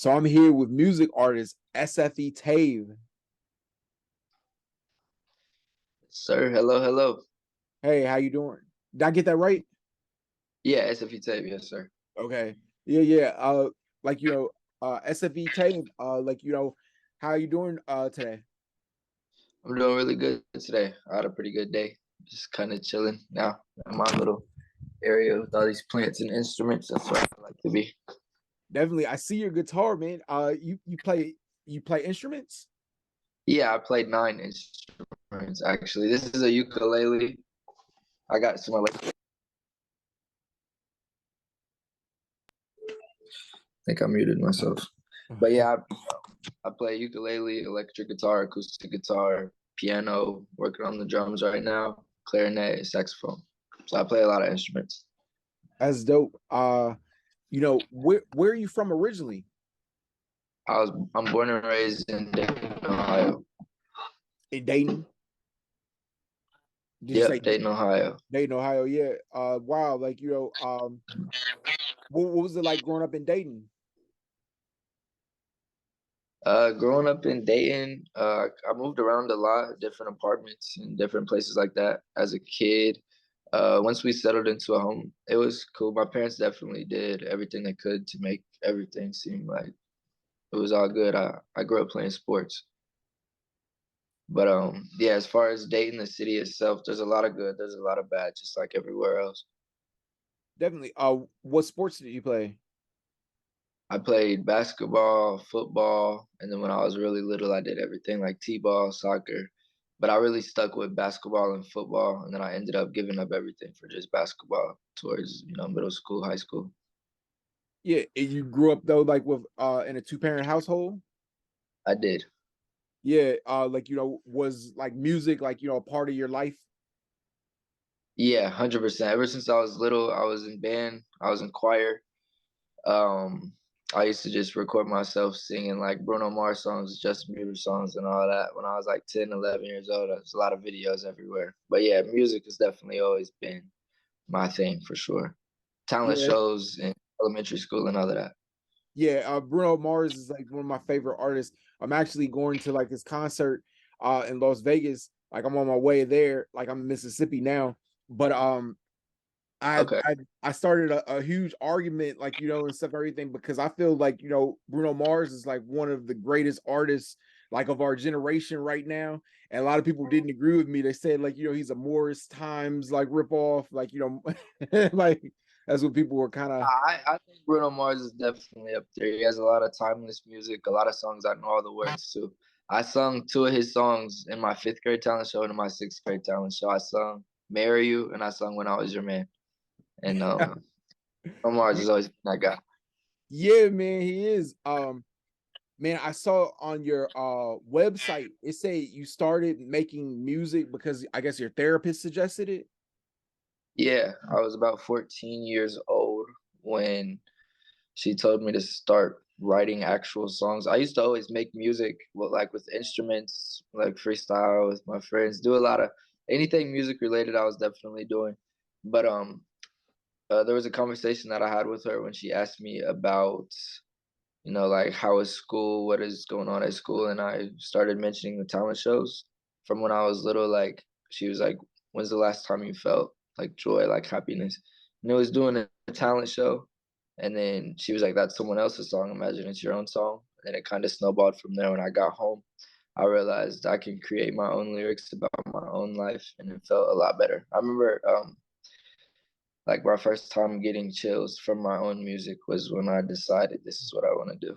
So I'm here with music artist SFE Tav. Sir, hello, hello. Hey, how you doing? Did I get that right? Yeah, SFE Tav, yes, sir. Okay. Yeah. Like SFE Tav. How you doing today? I'm doing really good today. I had a pretty good day. Just kind of chilling now in my little area with all these plants and instruments. That's where I like to be. Definitely. I see your guitar, man. You play instruments? Yeah, I played 9 instruments actually. This is a ukulele. I got some electric. I think I muted myself. But yeah, I play ukulele, electric guitar, acoustic guitar, piano, working on the drums right now, clarinet, saxophone. So I play a lot of instruments. That's dope. Where are you from originally? I'm born and raised in Dayton, Ohio. In Dayton. Did you say Yep, Dayton, Ohio. Dayton, Ohio? Yeah. Wow. What was it like growing up in Dayton? Growing up in Dayton, I moved around a lot, different apartments and different places like that as a kid. Once we settled into a home, it was cool. My parents definitely did everything they could to make everything seem like it was all good. I grew up playing sports. But yeah, as far as Dayton, the city itself, there's a lot of good, there's a lot of bad, just like everywhere else. Definitely. What sports did you play? I played basketball, football, and then when I was really little, I did everything like t-ball, soccer. But I really stuck with basketball and football, and then I ended up giving up everything for just basketball towards, middle school, high school. Yeah, and you grew up though, like with in a two-parent household. I did. Yeah, was like music like a part of your life? Yeah, 100%. Ever since I was little, I was in band, I was in choir. Um, I used to just record myself singing like Bruno Mars songs, Justin Bieber songs, and all that when I was like 10, 11 years old. There's a lot of videos everywhere. But yeah, music has definitely always been my thing for sure. Talent Yeah, shows in elementary school and all of that. yeah. Bruno Mars is like one of my favorite artists. I'm actually going to like his concert in Las Vegas. Like I'm on my way there. Like I'm in Mississippi now, but I Okay. I I started a huge argument, like and stuff, everything, because I feel like Bruno Mars is like one of the greatest artists like of our generation right now, and a lot of people didn't agree with me. They said like he's a Morris Times like ripoff, like like that's what people were kind of. I think Bruno Mars is definitely up there. He has a lot of timeless music, a lot of songs I know all the words to. I sung 2 of his songs in my fifth grade talent show and in my sixth grade talent show. I sung "Marry You" and I sung "When I Was Your Man." And Bruno Mars has always been that guy. Yeah, man, he is. Man, I saw on your website it say you started making music because I guess your therapist suggested it. Yeah, I was about 14 years old when she told me to start writing actual songs. I used to always make music like with instruments, like freestyle with my friends, do a lot of anything music related I was definitely doing. But there was a conversation that I had with her when she asked me about, like how is school, what is going on at school, and I started mentioning the talent shows from when I was little. Like she was like, "When's the last time you felt like joy, like happiness?" And it was doing a talent show, and then she was like, "That's someone else's song. Imagine it's your own song." And it kind of snowballed from there. When I got home, I realized I can create my own lyrics about my own life, and it felt a lot better. I remember like my first time getting chills from my own music was when I decided this is what I want to do.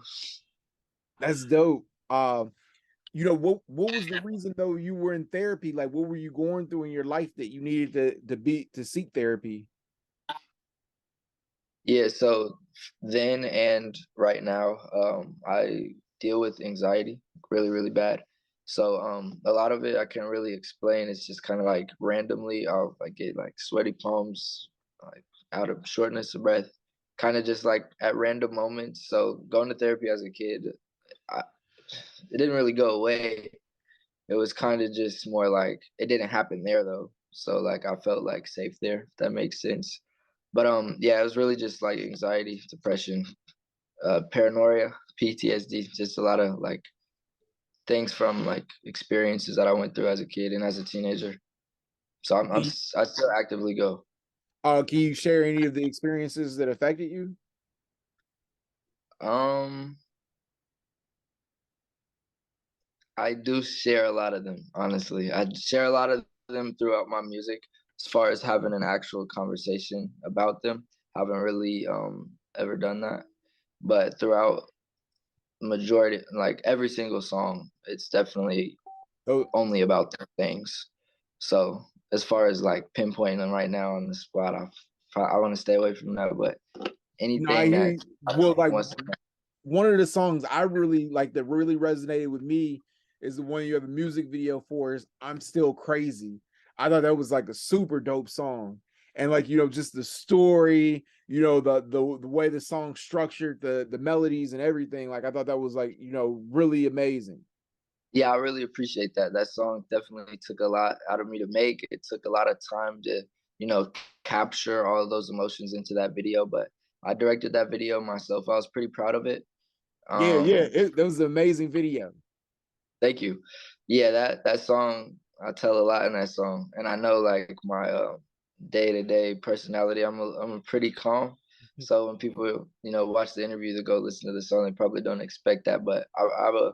That's dope. What was the reason though you were in therapy? Like, what were you going through in your life that you needed to seek therapy? Yeah, so then and right now, I deal with anxiety really, really bad. So a lot of it I can't really explain. It's just kind of like randomly I'll like get like sweaty palms, like out of shortness of breath, kind of just like at random moments. So going to therapy as a kid, I, it didn't really go away. It was kind of just more like it didn't happen there though. So like I felt like safe there, if that makes sense. But yeah, it was really just like anxiety, depression, paranoia, PTSD, just a lot of like things from like experiences that I went through as a kid and as a teenager. So I still actively go. Can you share any of the experiences that affected you? Um, I do share a lot of them, honestly. I share a lot of them throughout my music. As far as having an actual conversation about them, haven't really ever done that. But throughout majority, like every single song, it's definitely Oh, only about their things. So as far as like pinpointing them right now on the spot, I want to stay away from that. But no, I anything hear that you. Well, like wants to, one of the songs I really like that really resonated with me is the one you have a music video for is I'm Still Crazy. I thought that was like a super dope song. And like, just the story, the way the song structured, the melodies and everything. Like I thought that was like, really amazing. yeah, I really appreciate that. That song definitely took a lot out of me to make. It took a lot of time to, you know, capture all of those emotions into that video. But I directed that video myself. I was pretty proud of it. Yeah, yeah. Um, That was an amazing video. Thank you. Yeah, that song, I tell a lot in that song, and I know like my day-to-day personality. I'm a pretty calm. So when people watch the interview to go listen to the song, they probably don't expect that. But I have a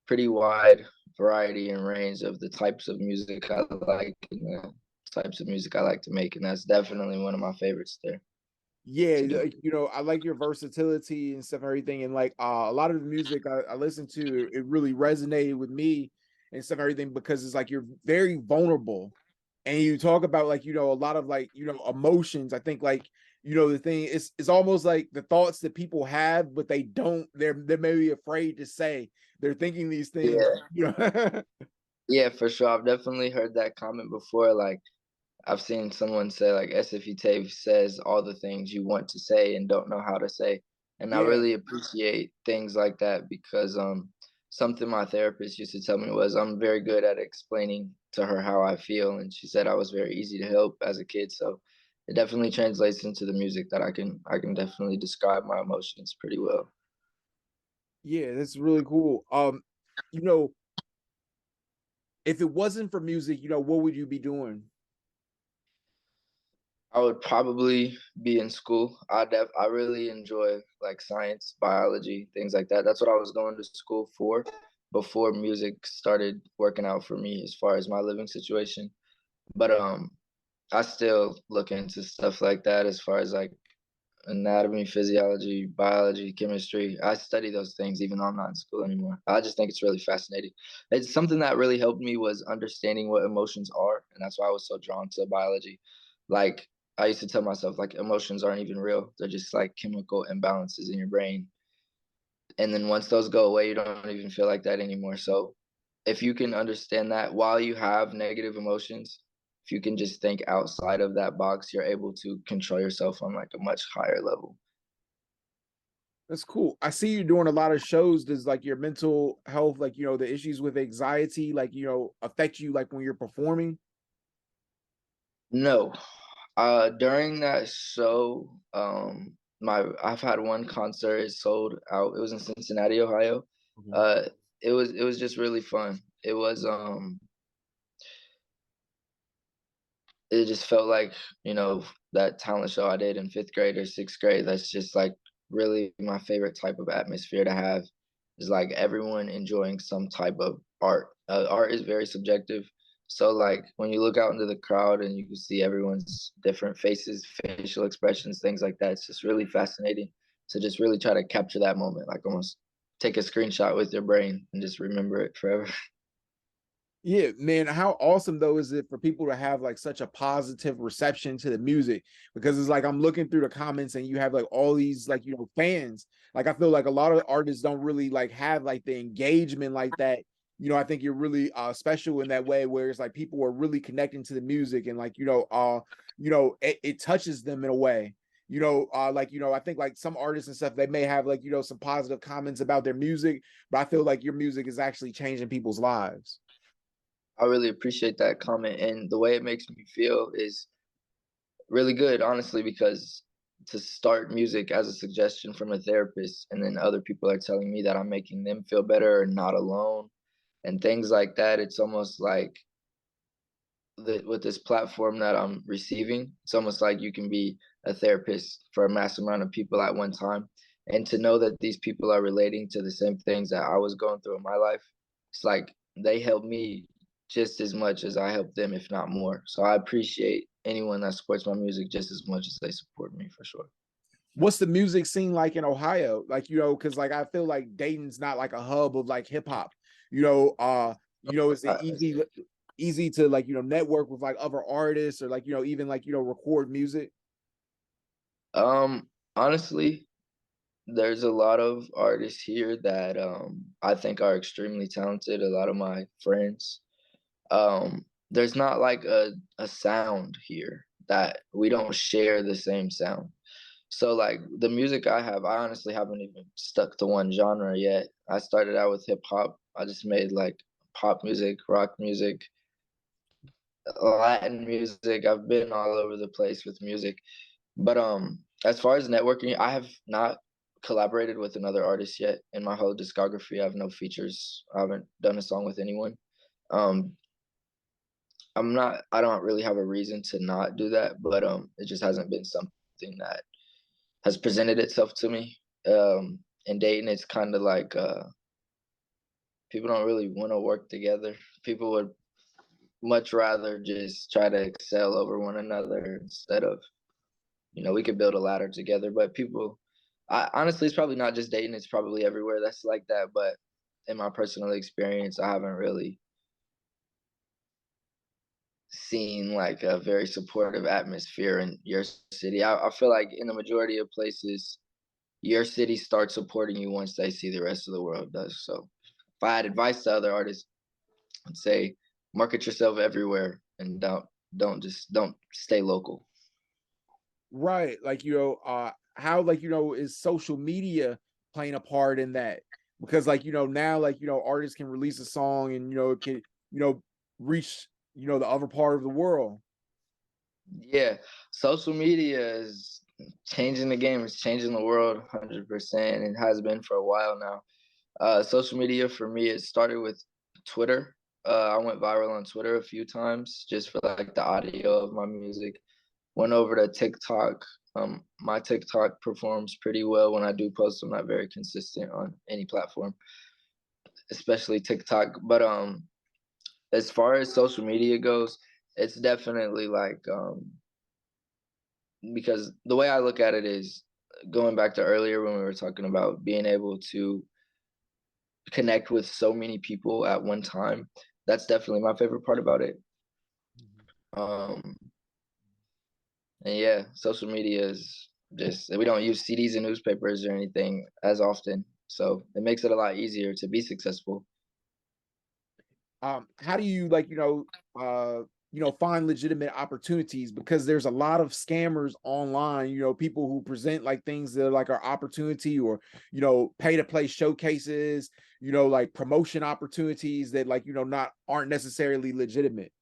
pretty wide variety and range of the types of music I like and the types of music I like to make, and that's definitely one of my favorites there Yeah, to do. like, I like your versatility and stuff and everything. And like a lot of the music I listen to, it really resonated with me and stuff and everything because it's like you're very vulnerable and you talk about like, a lot of like, emotions. I think like, the thing is it's almost like the thoughts that people have, but they don't, they're maybe afraid to say they're thinking these things, Yeah, yeah, for sure. I've definitely heard that comment before. Like I've seen someone say like SFE Tav says all the things you want to say and don't know how to say. And I Yeah. really appreciate things like that because something my therapist used to tell me was I'm very good at explaining to her how I feel, and she said I was very easy to help as a kid. So it definitely translates into the music that I can definitely describe my emotions pretty well. Yeah, that's really cool. You know, if it wasn't for music, what would you be doing? I would probably be in school. I really enjoy like science, biology, things like that. That's what I was going to school for before music started working out for me as far as my living situation. But I still look into stuff like that as far as like anatomy, physiology, biology, chemistry. I study those things even though I'm not in school anymore. I just think it's really fascinating. It's something that really helped me was understanding what emotions are, and that's why I was so drawn to biology. Like I used to tell myself like emotions aren't even real. They're just like chemical imbalances in your brain. And then once those go away, you don't even feel like that anymore. So if you can understand that while you have negative emotions, if you can just think outside of that box, you're able to control yourself on like a much higher level. That's cool. I see you doing a lot of shows. Does like your mental health, like the issues with anxiety, like affect you like when you're performing? No. During that show, my I've had one concert, it sold out. It was in Cincinnati, Ohio. Mhm. Uh, it was just really fun. It just felt like, that talent show I did in 5th grade or 6th grade. That's just like really my favorite type of atmosphere to have is like everyone enjoying some type of art. Art is very subjective. So like when you look out into the crowd and you can see everyone's different faces, facial expressions, things like that, it's just really fascinating to just really try to capture that moment, like almost take a screenshot with your brain and just remember it forever. Yeah, man, how awesome though is it for people to have like such a positive reception to the music? Because it's like I'm looking through the comments and you have like all these like fans. Like I feel like a lot of artists don't really like have like the engagement like that. I think you're really special in that way where it's like people are really connecting to the music and like it touches them in a way. Like I think like some artists and stuff they may have like some positive comments about their music, but I feel like your music is actually changing people's lives. I really appreciate that comment, and the way it makes me feel is really good, honestly, because to start music as a suggestion from a therapist, and then other people are telling me that I'm making them feel better or not alone and things like that. It's almost like with this platform that I'm receiving, it's almost like you can be a therapist for a mass amount of people at one time. And to know that these people are relating to the same things that I was going through in my life, it's like they help me just as much as I help them, if not more. So I appreciate anyone that supports my music just as much as they support me, for sure. What's the music scene like in Ohio? Like, because like I feel like Dayton's not like a hub of like hip hop. Is it easy to like, network with like other artists or like, even like, record music? Honestly, there's a lot of artists here that I think are extremely talented. A lot of my friends. There's not like a sound here that we don't share the same sound. So like the music I have, I honestly haven't even stuck to one genre yet. I started out with hip hop. I just made like pop music, rock music, Latin music. I've been all over the place with music. But as far as networking, I have not collaborated with another artist yet in my whole discography. I have no features. I haven't done a song with anyone. Um I don't really have a reason to not do that, but it just hasn't been something that has presented itself to me. In Dayton, it's kind of like people don't really want to work together. People would much rather just try to excel over one another instead of, we could build a ladder together. But honestly, it's probably not just Dayton, it's probably everywhere that's like that. But in my personal experience, I haven't really seen like a very supportive atmosphere in your city. I feel like in the majority of places, your city starts supporting you once they see the rest of the world does. So if I had advice to other artists, I'd say market yourself everywhere and don't stay local. Right. Like, how like, is social media playing a part in that? Because like, now like, artists can release a song and it can, reach, the other part of the world. Yeah, social media is changing the game. It's changing the world 100%. It has been for a while now. Social media for me, it started with Twitter. I went viral on Twitter a few times just for like the audio of my music. Went over to TikTok. My TikTok performs pretty well when I do post. I'm not very consistent on any platform, especially TikTok. But as far as social media goes, it's definitely like because the way I look at it is going back to earlier when we were talking about being able to connect with so many people at one time. That's definitely my favorite part about it. Um, and yeah, social media is just we don't use CDs and newspapers or anything as often, so it makes it a lot easier to be successful. How do you like, find legitimate opportunities? Because there's a lot of scammers online, people who present like things that are like our opportunity or, pay to play showcases, like promotion opportunities that like, not aren't necessarily legitimate.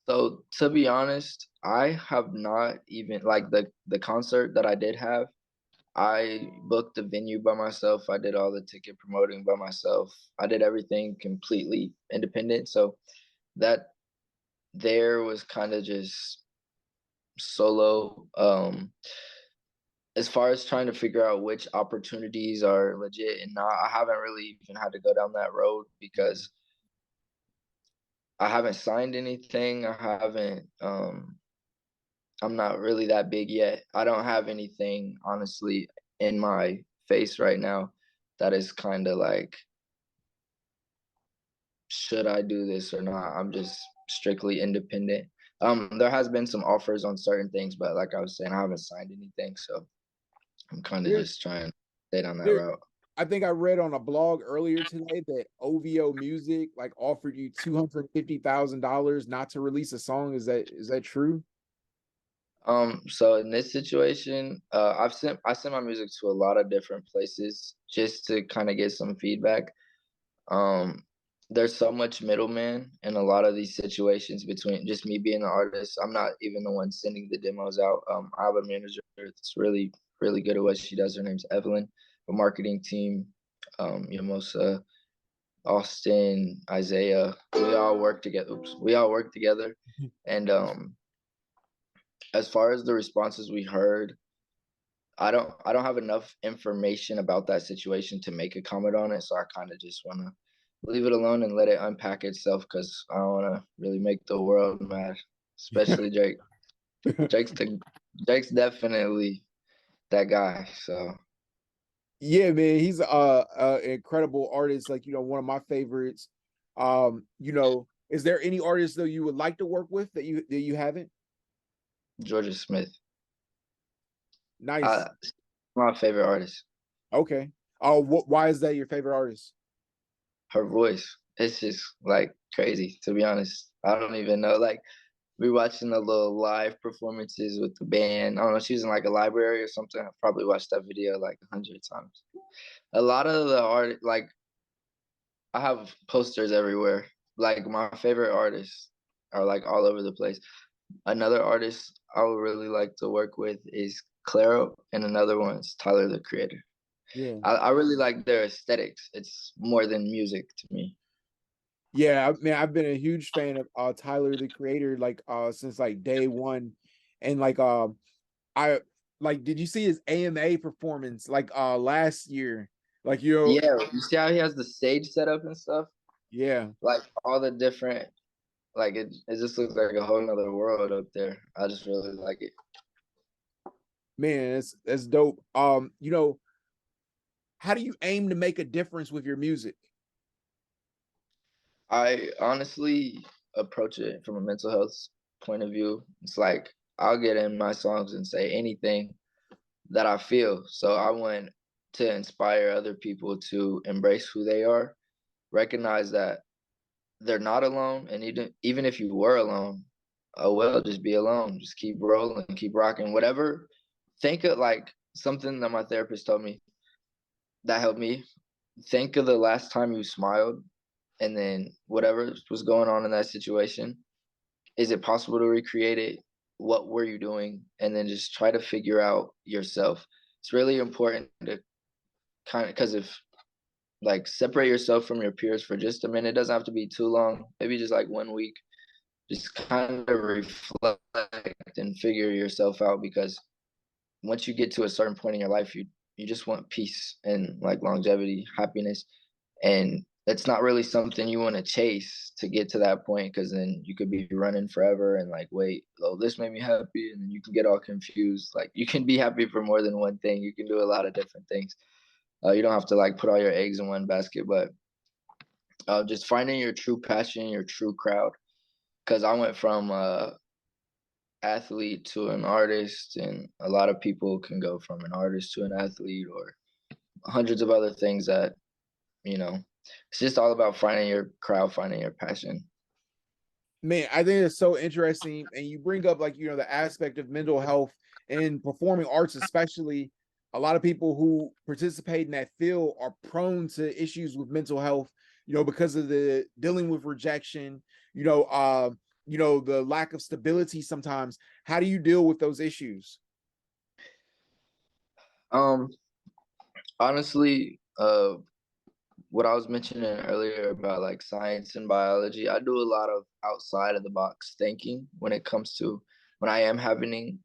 So to be honest, I have not even like the concert that I did have. I booked the venue by myself. I did all the ticket promoting by myself. I did everything completely independent. So that there was kind of just solo. As far as trying to figure out which opportunities are legit and not, I haven't really even had to go down that road because I haven't signed anything. I'm not really that big yet. I don't have anything honestly in my face right now that is kind of like, should I do this or not? I'm just strictly independent. There has been some offers on certain things, but like I was saying, I haven't signed anything, so I'm kind of There, just trying to stay down that there, route. I think I read on a blog earlier today that OVO Music like offered you $250,000 not to release a song. Is that true? So in this situation, I sent my music to a lot of different places just to kind of get some feedback. Um, there's so much middleman in a lot of these situations between just me being the artist. I'm not even the one sending the demos out. I have a manager that's really, really good at what she does. Her name's Evelyn. A marketing team, Yamosa, Austin, Isaiah. We all work together. Oops, we all work together. And as far as the responses we heard, I don't have enough information about that situation to make a comment on it. So I kind of just want to leave it alone and let it unpack itself because I don't want to really make the world mad, especially Drake. Drake's the Drake's definitely that guy. So Yeah, man, he's incredible artist, like one of my favorites. Is there any artist though you would like to work with that you haven't? Georgia Smith, Nice. my favorite artist. Okay. Why is that your favorite artist? Her voice, it's just like crazy. To be honest, I don't even know. Like we watching the little live performances with the band. I don't know. She was in like a library or something. I've probably watched that video like 100 times. A lot of the art, like I have posters everywhere. Like my favorite artists are like all over the place. Another artist I would really like to work with is Claro, and another one is Tyler the Creator. Yeah. I really like their aesthetics. It's more than music to me. Yeah, I've been a huge fan of Tyler the Creator like since like day one. And like I like did you see his AMA performance like last year? Like Yeah, you see how he has the stage set up and stuff? yeah. Like all the different, like it just looks like a whole nother world up there. I just really like it. Man, that's dope. How do you aim to make a difference with your music? I honestly approach it from a mental health point of view. It's like I'll get in my songs and say anything that I feel. So I want to inspire other people to embrace who they are, recognize that they're not alone, and even if you were alone, oh well, just be alone. Just keep rolling, keep rocking. Whatever. Think of like something that my therapist told me that helped me. Think of the last time you smiled, and then whatever was going on in that situation, is it possible to recreate it? What were you doing? And then just try to figure out yourself. It's really important to kind of, because if like separate yourself from your peers for just a minute. It doesn't have to be too long, maybe just like 1 week. Just kind of reflect and figure yourself out, because once you get to a certain point in your life, you just want peace and like longevity, happiness. And that's not really something you want to chase to get to that point, because then you could be running forever and like, wait, oh, this made me happy. And then you can get all confused. Like you can be happy for more than one thing. You can do a lot of different things. You don't have to like put all your eggs in one basket, but just finding your true passion, your true crowd. Because I went from athlete to an artist, and a lot of people can go from an artist to an athlete, or hundreds of other things that, you know, it's just all about finding your crowd, finding your passion. Man, I think it's so interesting. And you bring up like, the aspect of mental health and performing arts, especially. A lot of people who participate in that field are prone to issues with mental health, because of the dealing with rejection, the lack of stability sometimes. How do you deal with those issues? Um, Honestly, what I was mentioning earlier about like science and biology, I do a lot of outside of the box thinking when it comes to when I am having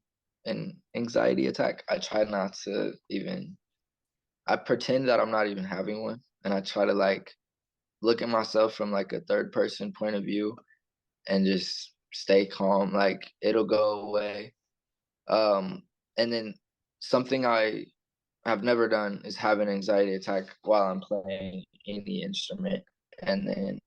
an anxiety attack. I try not to even, I pretend that I'm not even having one, and I try to like look at myself from like a third person point of view and just stay calm. Like it'll go away. Um, and then something I have never done is have an anxiety attack while I'm playing any instrument. And then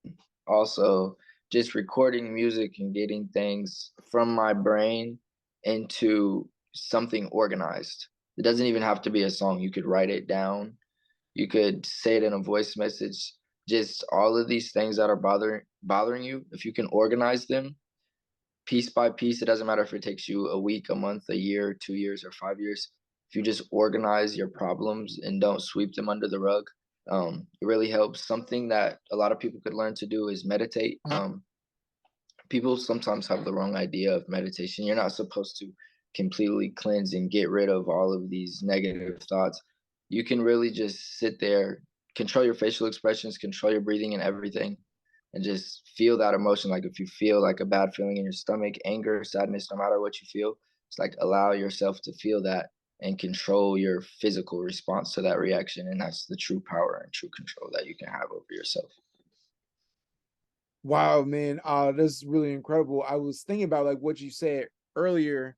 also just recording music and getting things from my brain into something organized. It doesn't even have to be a song. You could write it down. You could say it in a voice message. Just all of these things that are bothering you, if you can organize them piece by piece, it doesn't matter if it takes you a week, a month, a year, 2 years, or 5 years. If you just organize your problems and don't sweep them under the rug, it really helps. Something that a lot of people could learn to do is meditate. People sometimes have the wrong idea of meditation. You're not supposed to completely cleanse and get rid of all of these negative thoughts, you can really just sit there, control your facial expressions, control your breathing and everything, and just feel that emotion. Like if you feel like a bad feeling in your stomach, anger, sadness, no matter what you feel, it's like allow yourself to feel that and control your physical response to that reaction. And that's the true power and true control that you can have over yourself. Wow, man, that's really incredible. I was thinking about like what you said earlier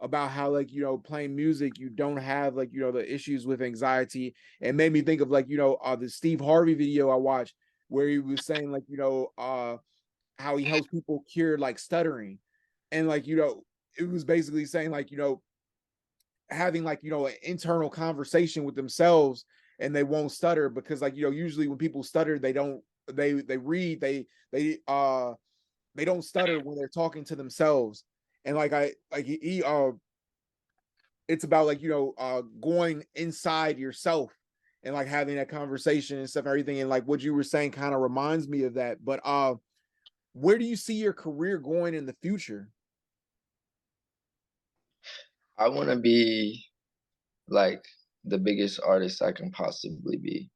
about how like playing music you don't have like the issues with anxiety, and made me think of like the Steve Harvey video I watched where he was saying like how he helps people cure like stuttering, and like it was basically saying like having like an internal conversation with themselves, and they won't stutter because like usually when people stutter they don't they read they don't stutter when they're talking to themselves. And like I like he it's about like going inside yourself and like having that conversation and stuff and everything, and like what you were saying kind of reminds me of that. But where do you see your career going in the future? I want to be like the biggest artist I can possibly be.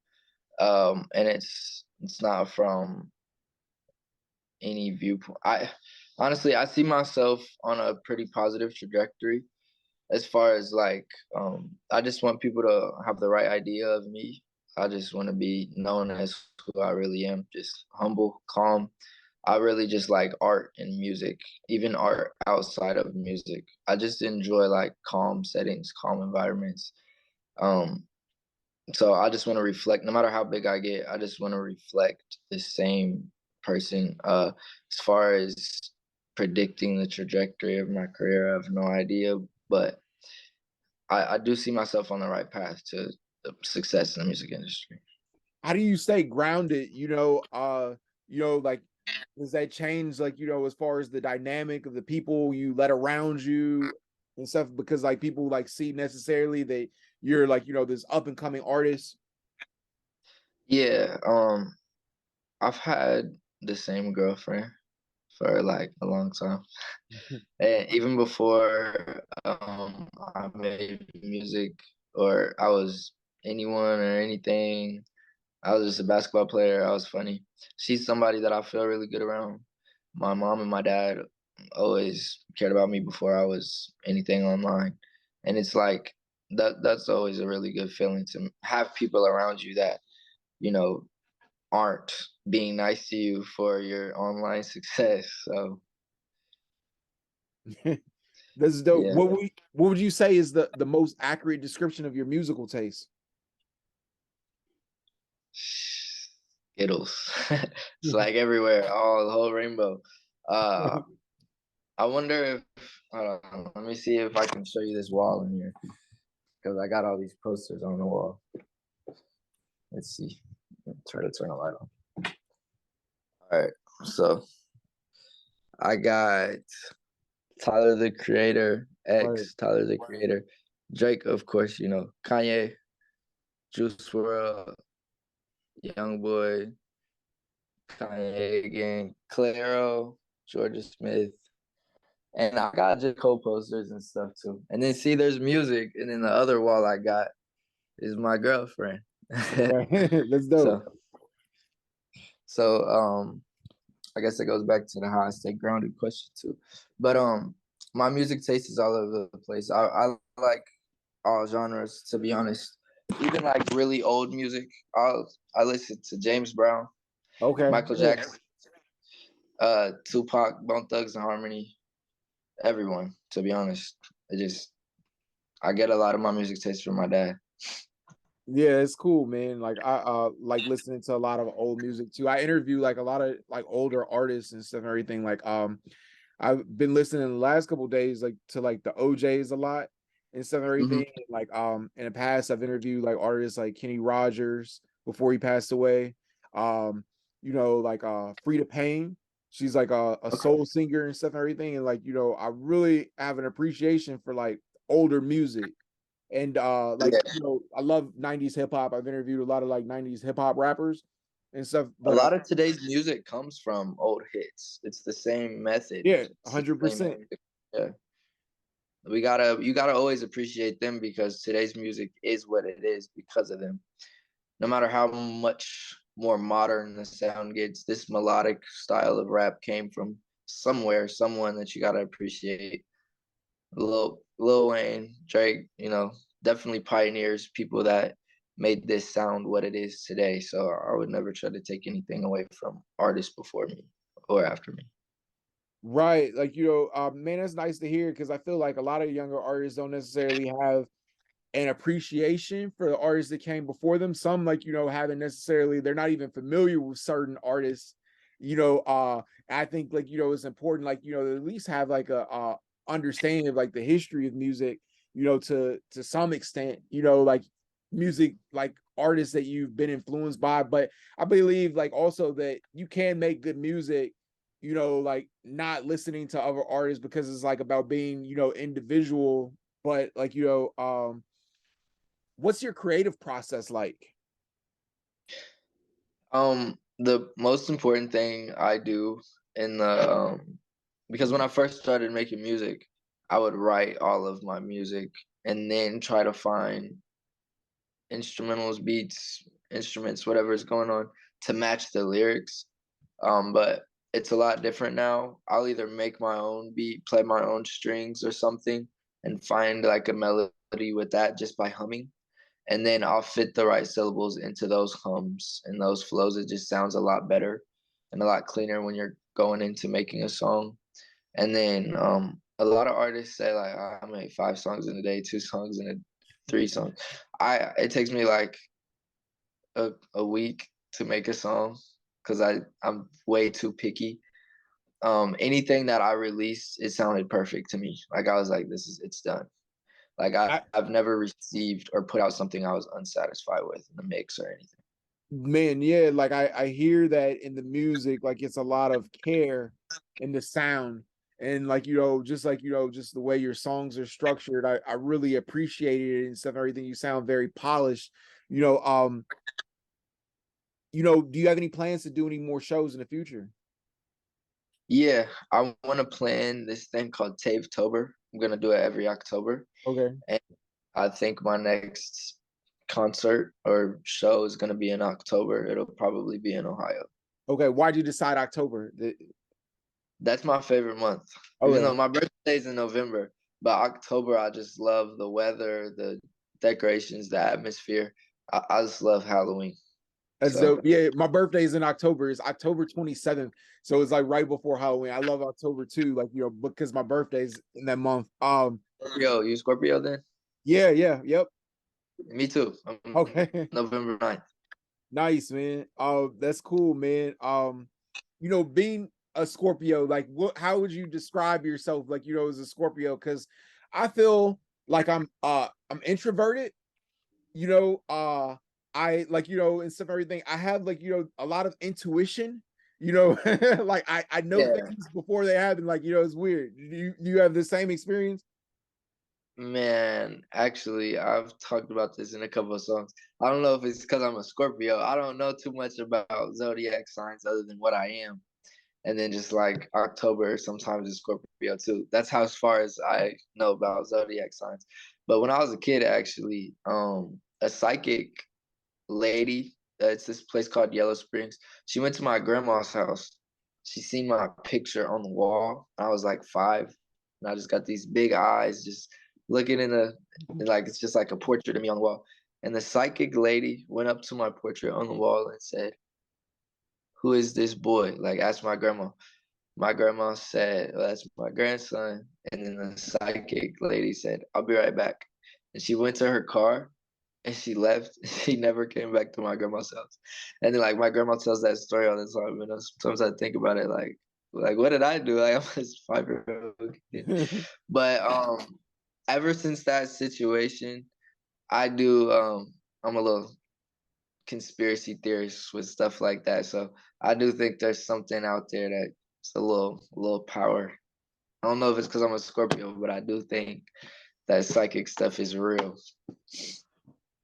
And it's not from any viewpoint. I honestly I see myself on a pretty positive trajectory as far as like I just want people to have the right idea of me. I just want to be known as who I really am, just humble, calm. I really just like art and music, even art outside of music. I just enjoy like calm settings, calm environments. Um, so I just want to reflect, no matter how big I get, I just want to reflect the same person. As far as predicting the trajectory of my career, I have no idea, but I do see myself on the right path to success in the music industry. How do you stay grounded? Like does that change like as far as the dynamic of the people you let around you and stuff? Because like people like see necessarily that you're like this up and coming artist. Yeah, I've had the same girlfriend for like a long time. And even before I made music or I was anyone or anything, I was just a basketball player. I was funny. She's somebody that I feel really good around. My mom and my dad always cared about me before I was anything online. And it's like that's always a really good feeling to have people around you that, you know, aren't being nice to you for your online success. So This is dope. yeah. What would you say is the most accurate description of your musical taste? Skittles. It's like everywhere, all the whole rainbow. Uh, I wonder if hold on, let me see if I can show you this wall in here because I got all these posters on the wall. Let's see. Try to turn a light on. All right, so I got Tyler the Creator, Right. X, Tyler the Creator, Drake, of course, you know, Kanye, Juice WRLD, Young Boy, Kanye again, Clairo, Georgia Smith, and I got J. Cole posters and stuff too. And then see, there's music, and then the other wall I got is my girlfriend. Okay. That's dope. so, so I guess it goes back to the how I stay grounded question too. But my music taste is all over the place. I like all genres to be honest. Even like really old music. I listen to James Brown, Okay. Michael Jackson, Tupac, Bone Thugs and Harmony, everyone. To be honest, I get a lot of my music taste from my dad. Yeah, it's cool, man. Like I like listening to a lot of old music too. I interview like a lot of like older artists and stuff and everything. Like I've been listening the last couple of days like to like the OJs a lot and stuff and Hmm. everything. Like in the past I've interviewed like artists like Kenny Rogers before he passed away. Um, like Frida Payne. She's like a Okay. soul singer and stuff and everything. And like, I really have an appreciation for like older music. And like, Yeah. I love 90s hip hop. I've interviewed a lot of like 90s hip hop rappers and stuff. A But lot of today's music comes from old hits. It's the same method. yeah, It's the same 100%. music. Yeah. You gotta always appreciate them because today's music is what it is because of them. No matter how much more modern the sound gets, this melodic style of rap came from somewhere, someone that you gotta appreciate. Lil Wayne, Drake, definitely pioneers, people that made this sound what it is today. So I would never try to take anything away from artists before me or after me. Right. Like, man, that's nice to hear because I feel like a lot of younger artists don't necessarily have an appreciation for the artists that came before them. Some like, haven't necessarily, they're not even familiar with certain artists. I think like, it's important, like, to at least have like a understanding of like the history of music, to some extent, like music, like artists that you've been influenced by. But I believe like also that you can make good music, like not listening to other artists because it's like about being, individual, but like, what's your creative process like? The most important thing I do in the because when I first started making music, I would write all of my music and then try to find instrumentals, beats, instruments, whatever is going on to match the lyrics. But it's a lot different now. I'll either make my own beat, play my own strings or something, and find like a melody with that just by humming. And then I'll fit the right syllables into those hums and those flows. It just sounds a lot better and a lot cleaner when you're going into making a song. And then a lot of artists say like I make 5 songs in a day, 2 songs in a 3 songs. It takes me like a week to make a song because I'm way too picky. Anything that I released, it sounded perfect to me. Like I was like, it's done. Like I, I've never received or put out something I was unsatisfied with in the mix or anything. man, yeah, like I hear that in the music, like it's a lot of care in the sound. And like, just like, just the way your songs are structured, I really appreciate it and stuff, everything. You sound very polished. You know, um, do you have any plans to do any more shows in the future? Yeah, I want to plan this thing called Tavetober. I'm gonna do it every October, Okay. and I think my next concert or show is gonna be in October. It'll probably be in Ohio. Okay. Why'd you decide October? That's my favorite month, even Okay. though my birthday's in November. But October, I just love the weather, the decorations, the atmosphere. I just love Halloween. So So yeah, my birthday is in October. It's October 27th. So it's like right before Halloween. I love October too, like because my birthday's in that month. Scorpio, you Scorpio then? Yeah, yeah, yep. Me too. I'm Okay. November 9th. Nice, man. That's cool, man. Being a Scorpio, like how would you describe yourself, like, as a Scorpio? Because I feel like I'm introverted, you know, I like, and stuff, everything. I have like, a lot of intuition, like I know Yeah. things before they happen, like, it's weird. Do you have the same experience? Man, actually, I've talked about this in a couple of songs. I don't know if it's because I'm a Scorpio. I don't know too much about zodiac signs other than what I am. And then just like October, sometimes it's Scorpio too. That's how as far as I know about zodiac signs. But when I was a kid, actually, a psychic lady, it's this place called Yellow Springs. She went to my grandma's house. She seen my picture on the wall. I was like 5, and I just got these big eyes, just looking like it's just like a portrait of me on the wall. And the psychic lady went up to my portrait on the wall and said, "Who is this boy?" Like asked my grandma. My grandma said, "Well, that's my grandson." And then the psychic lady said, "I'll be right back." And she went to her car and she left. She never came back to my grandma's house. And then like my grandma tells that story all the time. And sometimes I think about it like what did I do? Like I'm this 5-year-old kid. But ever since that situation, I do I'm a little conspiracy theorist with stuff like that. So I do think there's something out there that's a little power. I don't know if it's because I'm a Scorpio, but I do think that psychic stuff is real.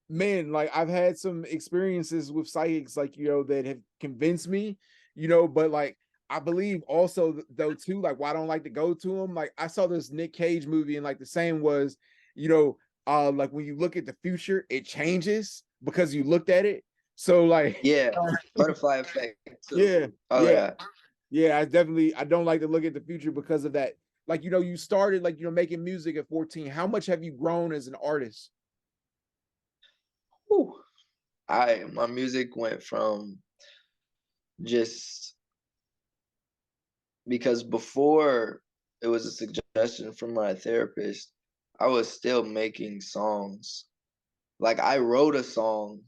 Man, like I've had some experiences with psychics, like, that have convinced me, but like I believe also though too, like why I don't like to go to them. Like I saw this Nick Cage movie, and like the same was, you know, like when you look at the future, it changes because you looked at it. So like, Yeah, butterfly effect too. yeah, Oh yeah, yeah. yeah. I don't like to look at the future because of that. Like, you started like making music at 14. How much have you grown as an artist? Whew. My music went from just because before it was a suggestion from my therapist, I was still making songs. Like I wrote a song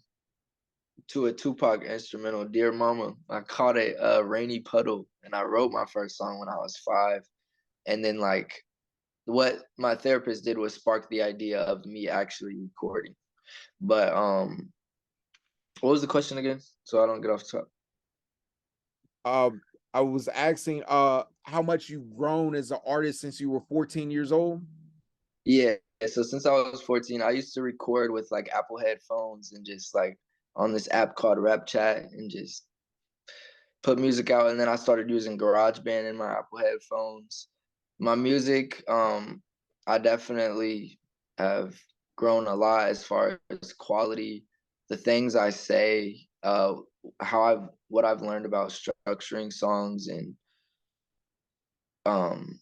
to a Tupac instrumental, Dear Mama. I called it Rainy Puddle, and I wrote my first song when I was 5. And then like what my therapist did was spark the idea of me actually recording. But what was the question again? So I don't get off top. Um, I was asking how much you've grown as an artist since you were 14 years old. Yeah. So since I was 14, I used to record with like Apple headphones and just like on this app called Rap Chat and just put music out. And then I started using GarageBand in my Apple headphones. My music, I definitely have grown a lot as far as quality, the things I say, what I've learned about structuring songs, and um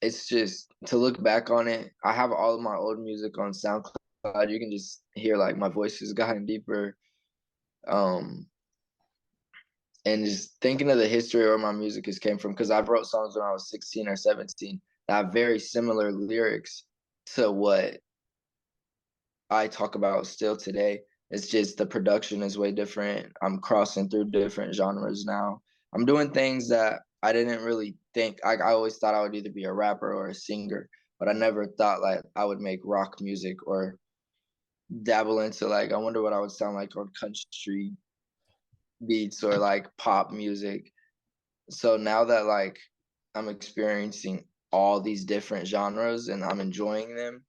it's just to look back on it. I have all of my old music on SoundCloud. You can just hear like my voice has gotten deeper. Um, and just thinking of the history where my music has came from, because I've wrote songs when I was 16 or 17 that have very similar lyrics to what I talk about still today. It's just the production is way different. I'm crossing through different genres now. I'm doing things that I didn't really think. I always thought I would either be a rapper or a singer, but I never thought like I would make rock music or dabble into like I wonder what I would sound like on country beats or like pop music. So now that like I'm experiencing all these different genres and I'm enjoying them,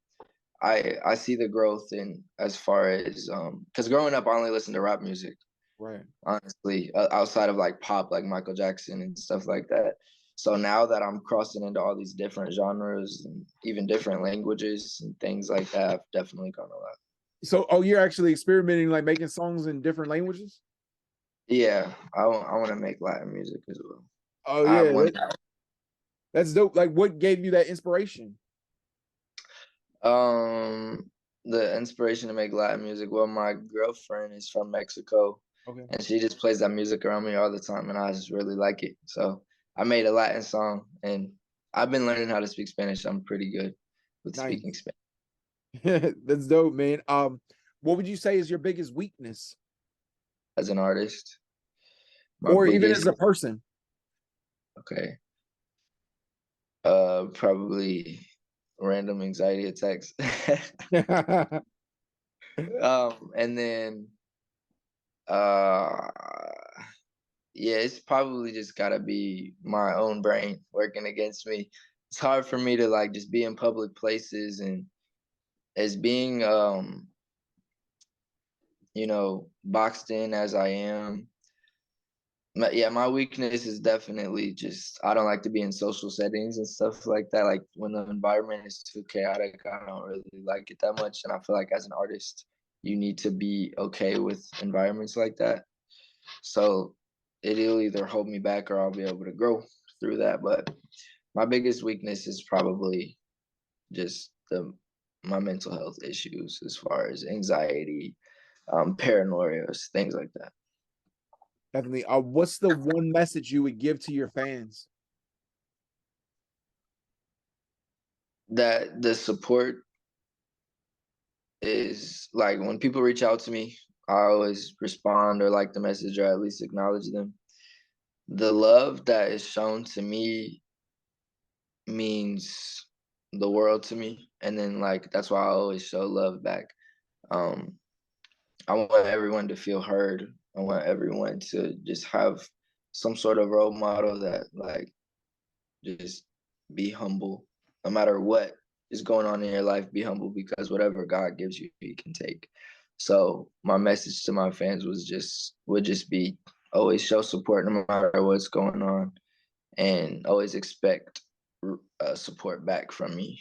I see the growth in as far as because growing up I only listened to rap music, Right. honestly, outside of like pop, like Michael Jackson and stuff like that. So now that I'm crossing into all these different genres and even different languages and things like that, I've definitely gone a lot. So, oh, you're actually experimenting, like making songs in different languages? Yeah, I want to make Latin music as well. Oh I have yeah, one. that's dope. Like, what gave you that inspiration? Um, the inspiration to make Latin music. Well, my girlfriend is from Mexico, Okay, and she just plays that music around me all the time, and I just really like it. So I made a Latin song, and I've been learning how to speak Spanish. I'm pretty good with speaking nice. Spanish That's dope, man. What would you say is your biggest weakness, as an artist. My or even as biggest, a person? okay, probably random anxiety attacks. And then, uh, yeah, it's probably just gotta be my own brain working against me. It's hard for me to like just be in public places and as being boxed in as I am. My weakness is definitely just I don't like to be in social settings and stuff like that. Like when the environment is too chaotic, I don't really like it that much. And I feel like as an artist, you need to be okay with environments like that. So it'll either hold me back or I'll be able to grow through that. But my biggest weakness is probably just the my mental health issues as far as anxiety, paranoia, things like that. Definitely. What's the one message you would give to your fans? That the support is like when people reach out to me, I always respond or like the message or at least acknowledge them. The love that is shown to me means the world to me. And then like that's why I always show love back. Um, I want everyone to feel heard. I want everyone to just have some sort of role model that like just be humble. No matter what is going on in your life, be humble because whatever God gives you, He can take. So my message to my fans would just be always show support no matter what's going on, and always expect support back from me.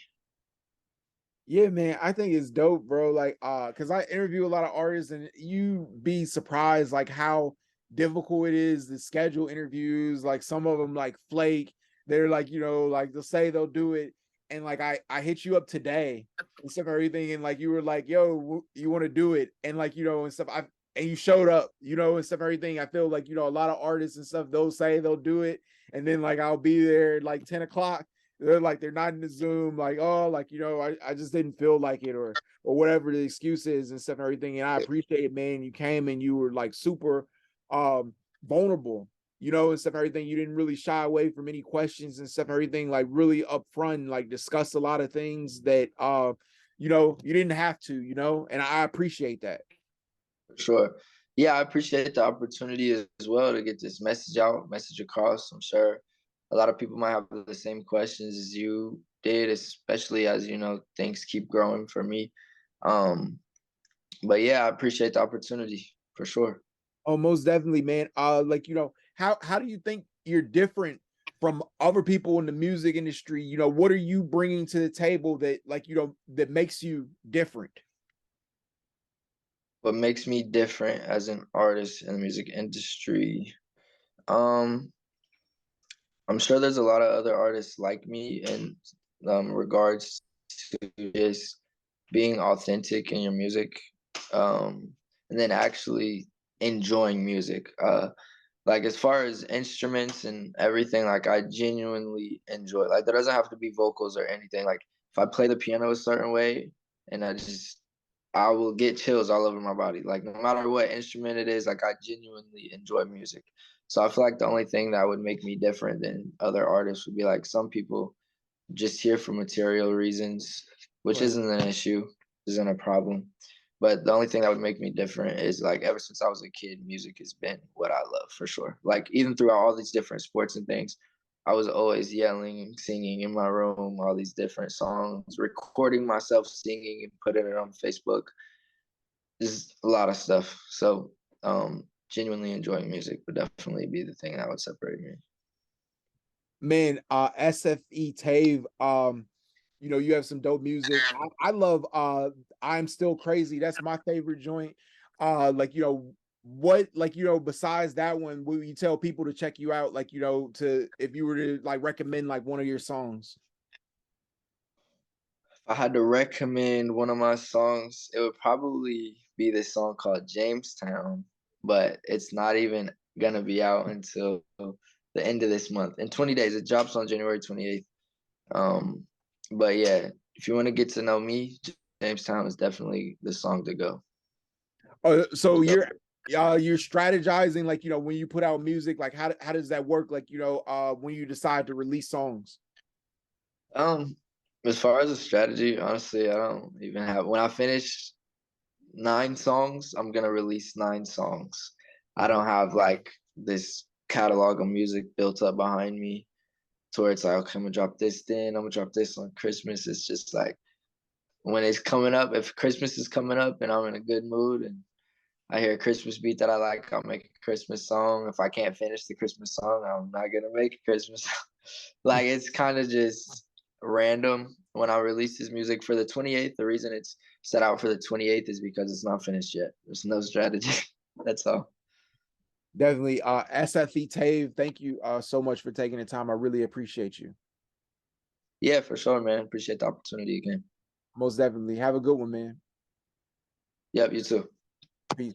Yeah, man, I think it's dope, bro. Like, because I interview a lot of artists, and you be surprised like how difficult it is to schedule interviews. Like some of them like flake. They're like, like they'll say they'll do it, and like I hit you up today and stuff, and everything, and like you were like, yo, you want to do it, and like and stuff. And you showed up, and stuff, and everything. I feel like a lot of artists and stuff. They'll say they'll do it, and then like I'll be there at like 10 o'clock. They're not in the Zoom, like, oh, like, I just didn't feel like it, or whatever the excuse is and stuff and everything. And I appreciate it, man. You came and you were like super vulnerable, and stuff and everything. You didn't really shy away from any questions and stuff and everything, like really upfront, like discuss a lot of things that you didn't have to, and I appreciate that. Sure. Yeah, I appreciate the opportunity as well to get this message out, message across. I'm sure a lot of people might have the same questions as you did, especially as things keep growing for me. But yeah, I appreciate the opportunity for sure. Oh, most definitely, man. Like, how do you think you're different from other people in the music industry? What are you bringing to the table that like, that makes you different? What makes me different as an artist in the music industry? Um, I'm sure there's a lot of other artists like me in regards to just being authentic in your music, and then actually enjoying music. Like as far as instruments and everything, like I genuinely enjoy. Like there doesn't have to be vocals or anything. Like if I play the piano a certain way, and I will get chills all over my body. Like no matter what instrument it is, like I genuinely enjoy music. So I feel like the only thing that would make me different than other artists would be like some people just here for material reasons, which Right. isn't an issue, isn't a problem. But the only thing that would make me different is like ever since I was a kid, music has been what I love for sure. Like even throughout all these different sports and things, I was always yelling and singing in my room, all these different songs, recording myself singing and putting it on Facebook. Just a lot of stuff. So genuinely enjoying music would definitely be the thing that would separate me. Man, SFE Tav, you have some dope music. I love I'm Still Crazy. That's my favorite joint. Like, what, like, besides that one, will you tell people to check you out, like, to if you were to like recommend like one of your songs? If I had to recommend one of my songs, it would probably be this song called Jamestown, but it's not even gonna be out until the end of this month. In 20 days, it drops on January 28th. Um, but yeah, if you want to get to know me, Jamestown is definitely the song to go. So you're strategizing, like, when you put out music, like how does that work? Like, when you decide to release songs? Um, as far as a strategy, honestly, I don't even have. When I finish 9 songs, I'm gonna release 9 songs. I Mhm. don't have like this catalog of music built up behind me to where it's like, okay, I'm gonna drop this then, I'm gonna drop this on Christmas. It's just like when it's coming up, if Christmas is coming up and I'm in a good mood and I hear a Christmas beat that I like, I'll make a Christmas song. If I can't finish the Christmas song, I'm not gonna make a Christmas song. Like it's kind of just random when I release this music for the 28th. The reason it's set out for the 28th is because it's not finished yet. There's no strategy. That's all. Definitely. SFE Tav, thank you so much for taking the time. I really appreciate you. Yeah, for sure, man. Appreciate the opportunity again. Most definitely. Have a good one, man. Yep, you too. Peace.